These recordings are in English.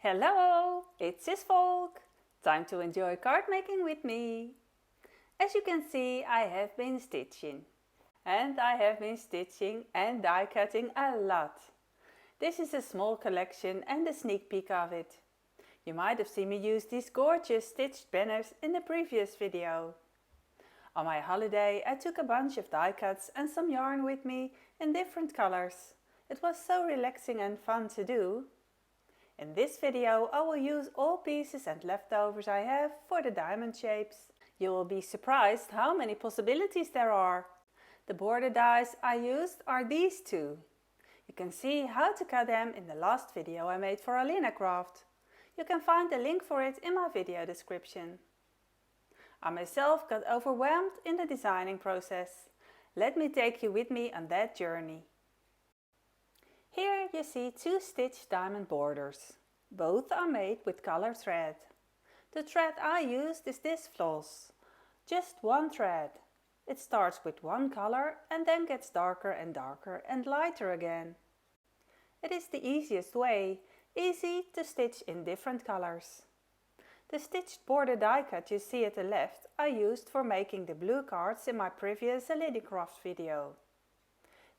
Hello, it's Cisvolk. Time to enjoy card making with me. As you can see, I have been stitching. And I have been stitching and die cutting a lot. This is a small collection and a sneak peek of it. You might have seen me use these gorgeous stitched banners in the previous video. On my holiday I took a bunch of die cuts and some yarn with me in different colors. It was so relaxing and fun to do. In this video I will use all pieces and leftovers I have for the diamond shapes. You will be surprised how many possibilities there are. The border dies I used are these two. You can see how to cut them in the last video I made for ALINACRAFT. You can find the link for it in my video description. I myself got overwhelmed in the designing process. Let me take you with me on that journey. Here you see two stitched diamond borders. Both are made with color thread. The thread I used is this floss. Just one thread. It starts with one color and then gets darker and lighter again. It is the easiest way, easy to stitch in different colors. The stitched border die cut you see at the left I used for making the blue cards in my previous ALINACRAFT video.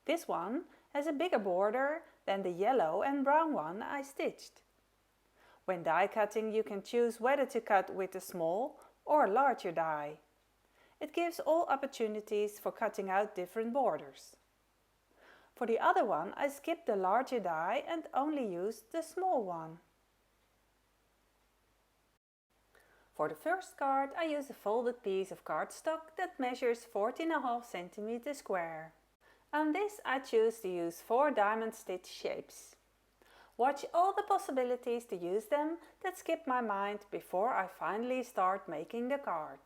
This one has a bigger border than the yellow and brown one I stitched. When die cutting you can choose whether to cut with a small or larger die. It gives all opportunities for cutting out different borders. For the other one I skipped the larger die and only used the small one. For the first card I use a folded piece of cardstock that measures 14.5 cm square. On this I choose to use 4 diamond stitch shapes. Watch all the possibilities to use them that skip my mind before I finally start making the card.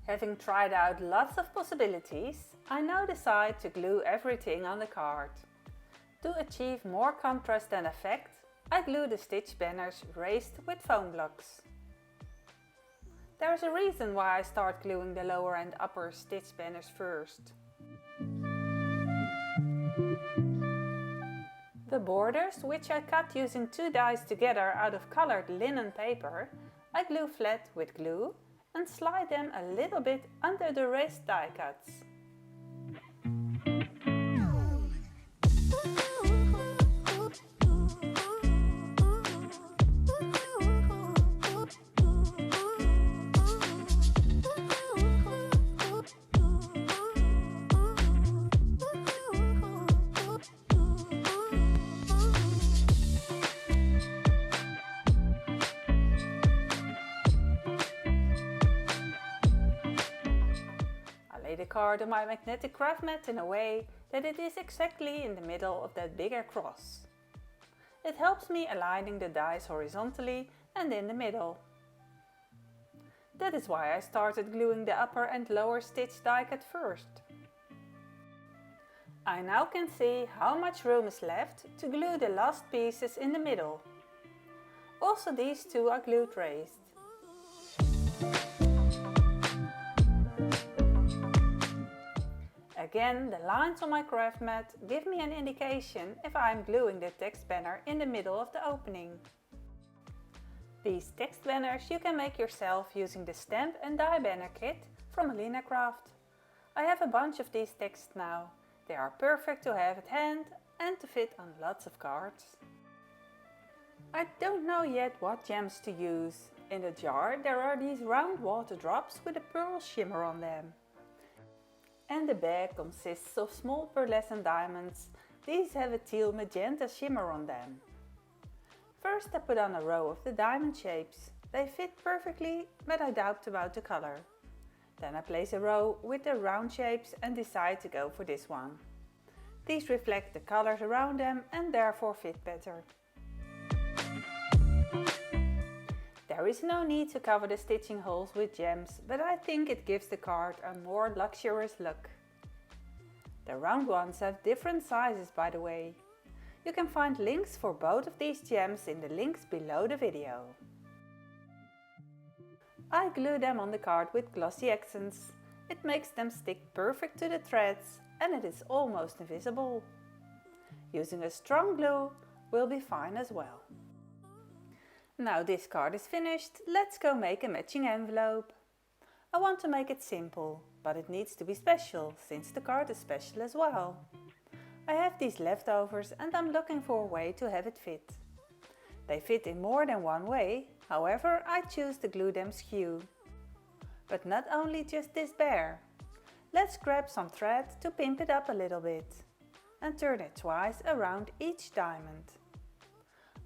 Having tried out lots of possibilities, I now decide to glue everything on the card. To achieve more contrast and effect, I glue the stitch banners raised with foam blocks. There is a reason why I start gluing the lower and upper stitch banners first. The borders, which I cut using 2 dies together out of colored linen paper, I glue flat with glue and slide them a little bit under the raised die cuts. The card on my magnetic craft mat in a way that it is exactly in the middle of that bigger cross. It helps me aligning the dies horizontally and in the middle. That is why I started gluing the upper and lower stitch die cut first. I now can see how much room is left to glue the last pieces in the middle. Also these two are glued raised. Again, the lines on my craft mat give me an indication if I am gluing the text banner in the middle of the opening. These text banners you can make yourself using the stamp and die banner kit from ALINACRAFT. I have a bunch of these texts now. They are perfect to have at hand and to fit on lots of cards. I don't know yet what gems to use. In the jar there are these round water drops with a pearl shimmer on them. And the bag consists of small pearlescent diamonds. These have a teal magenta shimmer on them. First I put on a row of the diamond shapes. They fit perfectly, but I doubt about the color. Then I place a row with the round shapes and decide to go for this one. These reflect the colors around them and therefore fit better. There is no need to cover the stitching holes with gems, but I think it gives the card a more luxurious look. The round ones have different sizes, by the way. You can find links for both of these gems in the links below the video. I glue them on the card with glossy accents. It makes them stick perfect to the threads and it is almost invisible. Using a strong glue will be fine as well. Now this card is finished, let's go make a matching envelope. I want to make it simple, but it needs to be special, since the card is special as well. I have these leftovers and I'm looking for a way to have it fit. They fit in more than one way, however I choose to glue them skew. But not only just this bear. Let's grab some thread to pimp it up a little bit and turn it twice around each diamond.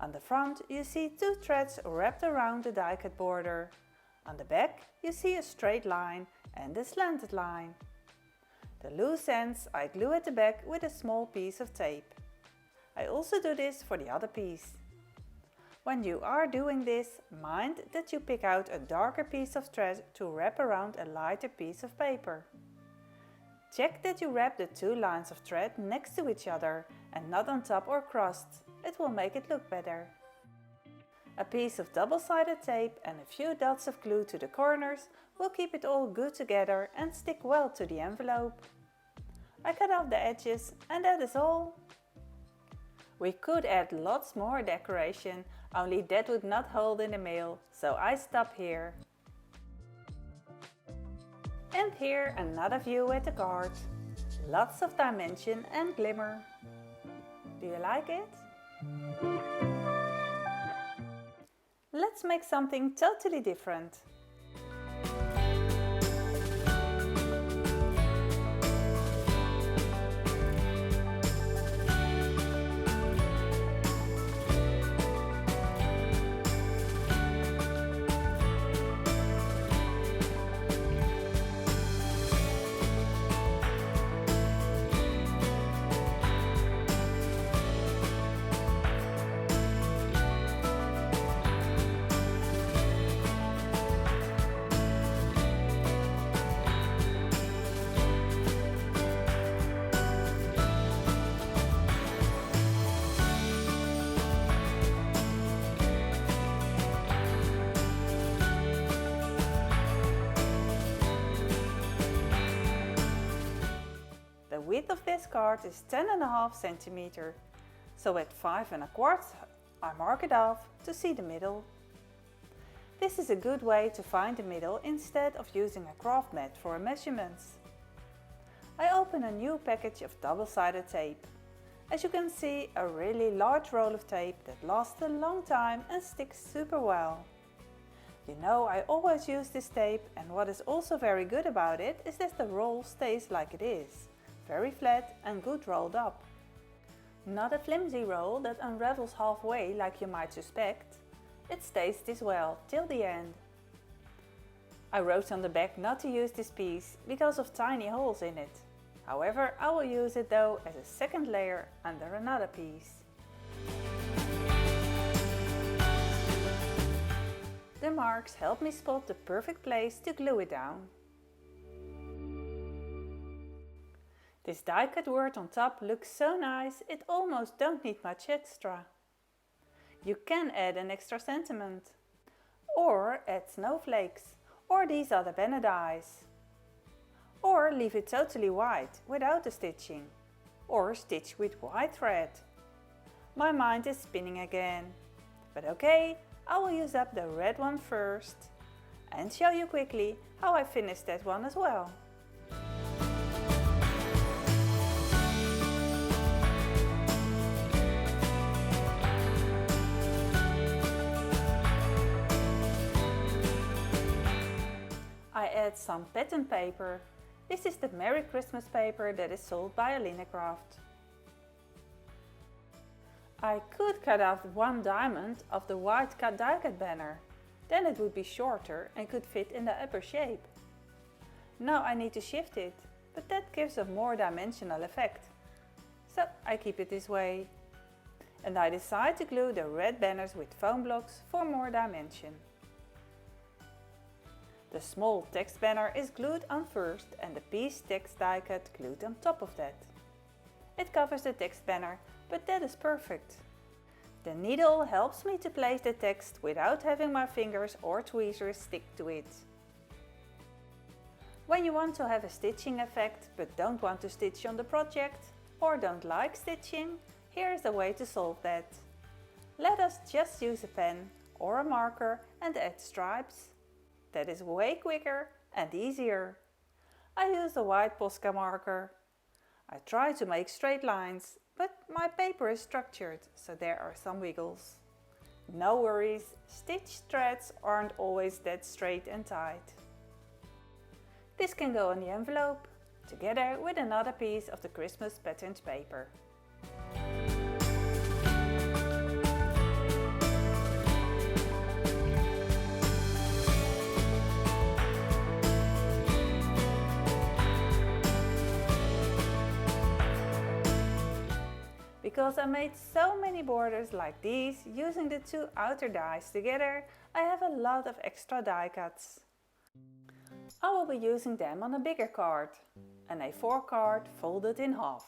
On the front you see 2 threads wrapped around the die cut border. On the back you see a straight line and a slanted line. The loose ends I glue at the back with a small piece of tape. I also do this for the other piece. When you are doing this, mind that you pick out a darker piece of thread to wrap around a lighter piece of paper. Check that you wrap the 2 lines of thread next to each other and not on top or crossed. It will make it look better. A piece of double-sided tape and a few dots of glue to the corners will keep it all good together and stick well to the envelope. I cut off the edges and that is all. We could add lots more decoration, only that would not hold in the mail, so I stop here. And here another view at the card. Lots of dimension and glimmer. Do you like it? Let's make something totally different. width of this card is 10.5 centimeter. So at 5.25 I mark it off to see the middle. This is a good way to find the middle instead of using a craft mat for measurements. I open a new package of double-sided tape. As you can see, a really large roll of tape that lasts a long time and sticks super well. You know, I always use this tape, and what is also very good about it is that the roll stays like it is, very flat and good rolled up. Not a flimsy roll that unravels halfway like you might suspect. It stays this well till the end. I wrote on the back not to use this piece because of tiny holes in it. However, I will use it though as a second layer under another piece. The marks help me spot the perfect place to glue it down. This die cut word on top looks so nice, it almost don't need much extra. You can add an extra sentiment, or add snowflakes, or these other banner dies. Or leave it totally white without the stitching, or stitch with white thread. My mind is spinning again, but okay, I will use up the red one first and show you quickly how I finished that one as well. I add some pattern paper. This is the Merry Christmas paper that is sold by ALINACRAFT. I could cut off one diamond of the white die cut banner. Then it would be shorter and could fit in the upper shape. Now I need to shift it, but that gives a more dimensional effect. So I keep it this way. And I decide to glue the red banners with foam blocks for more dimension. The small text banner is glued on first and the piece text die cut glued on top of that. It covers the text banner, but that is perfect. The needle helps me to place the text without having my fingers or tweezers stick to it. When you want to have a stitching effect but don't want to stitch on the project or don't like stitching, here is a way to solve that. Let us just use a pen or a marker and add stripes. That is way quicker and easier. I use a white Posca marker. I try to make straight lines, but my paper is structured, so there are some wiggles. No worries, stitch threads aren't always that straight and tight. This can go on the envelope, together with another piece of the Christmas patterned paper. Because I made so many borders like these using the two outer dies together, I have a lot of extra die cuts. I will be using them on a bigger card, an A4 card folded in half.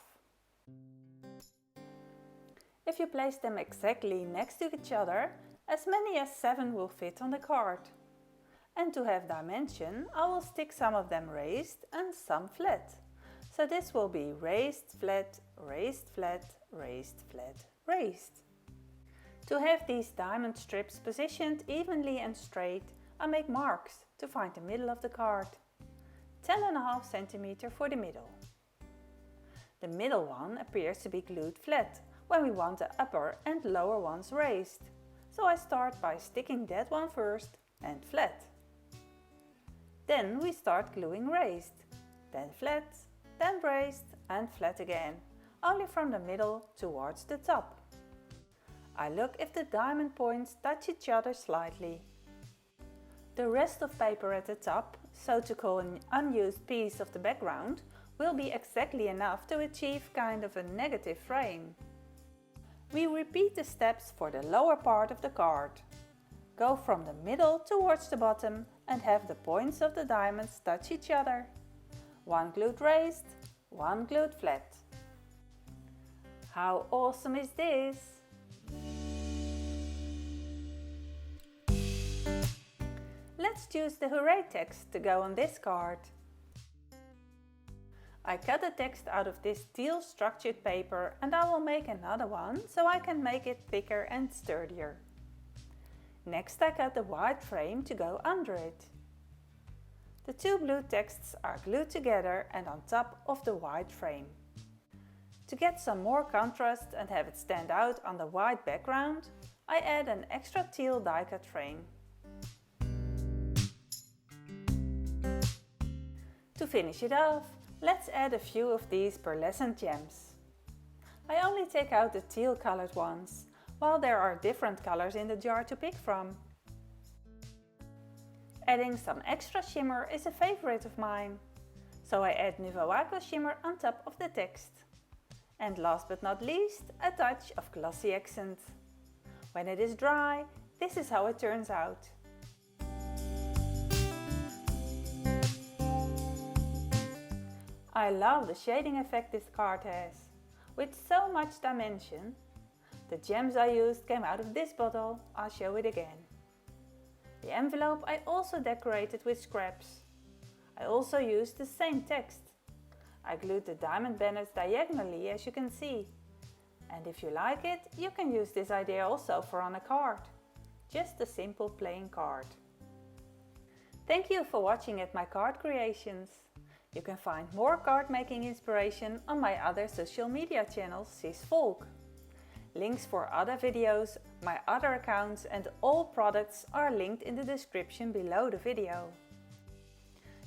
If you place them exactly next to each other, as many as 7 will fit on the card. And to have dimension, I will stick some of them raised and some flat. So this will be raised, flat, raised, flat, raised, flat, raised. To have these diamond strips positioned evenly and straight, I make marks to find the middle of the card. 10.5 centimeter for the middle. The middle one appears to be glued flat when we want the upper and lower ones raised. So I start by sticking that one first and flat. Then we start gluing raised, then flat, then raised and flat again, only from the middle towards the top. I look if the diamond points touch each other slightly. The rest of paper at the top, so to call an unused piece of the background, will be exactly enough to achieve kind of a negative frame. We repeat the steps for the lower part of the card. Go from the middle towards the bottom and have the points of the diamonds touch each other. One glued raised, one glued flat. How awesome is this? Let's choose the hooray text to go on this card. I cut the text out of this teal structured paper and I will make another one so I can make it thicker and sturdier. Next I cut the white frame to go under it. The two blue texts are glued together and on top of the white frame. To get some more contrast and have it stand out on the white background, I add an extra teal die cut frame. To finish it off, let's add a few of these pearlescent gems. I only take out the teal colored ones, while there are different colors in the jar to pick from. Adding some extra shimmer is a favorite of mine, so I add Nouveau Aqua shimmer on top of the text. And last but not least, a touch of glossy accent. When it is dry, this is how it turns out. I love the shading effect this card has. With so much dimension. The gems I used came out of this bottle, I'll show it again. The envelope I also decorated with scraps. I also used the same text. I glued the diamond banners diagonally, as you can see. And if you like it, you can use this idea also for on a card. Just a simple plain card. Thank you for watching at my card creations. You can find more card making inspiration on my other social media channel, Cisvolk. Links for other videos, my other accounts and all products are linked in the description below the video.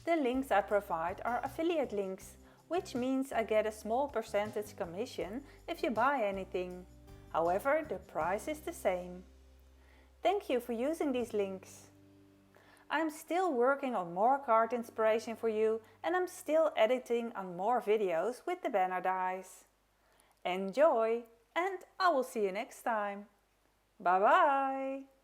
The links I provide are affiliate links, which means I get a small percentage commission if you buy anything. However, the price is the same. Thank you for using these links. I'm still working on more card inspiration for you and I'm still editing on more videos with the banner dies. Enjoy! And I will see you next time. Bye bye!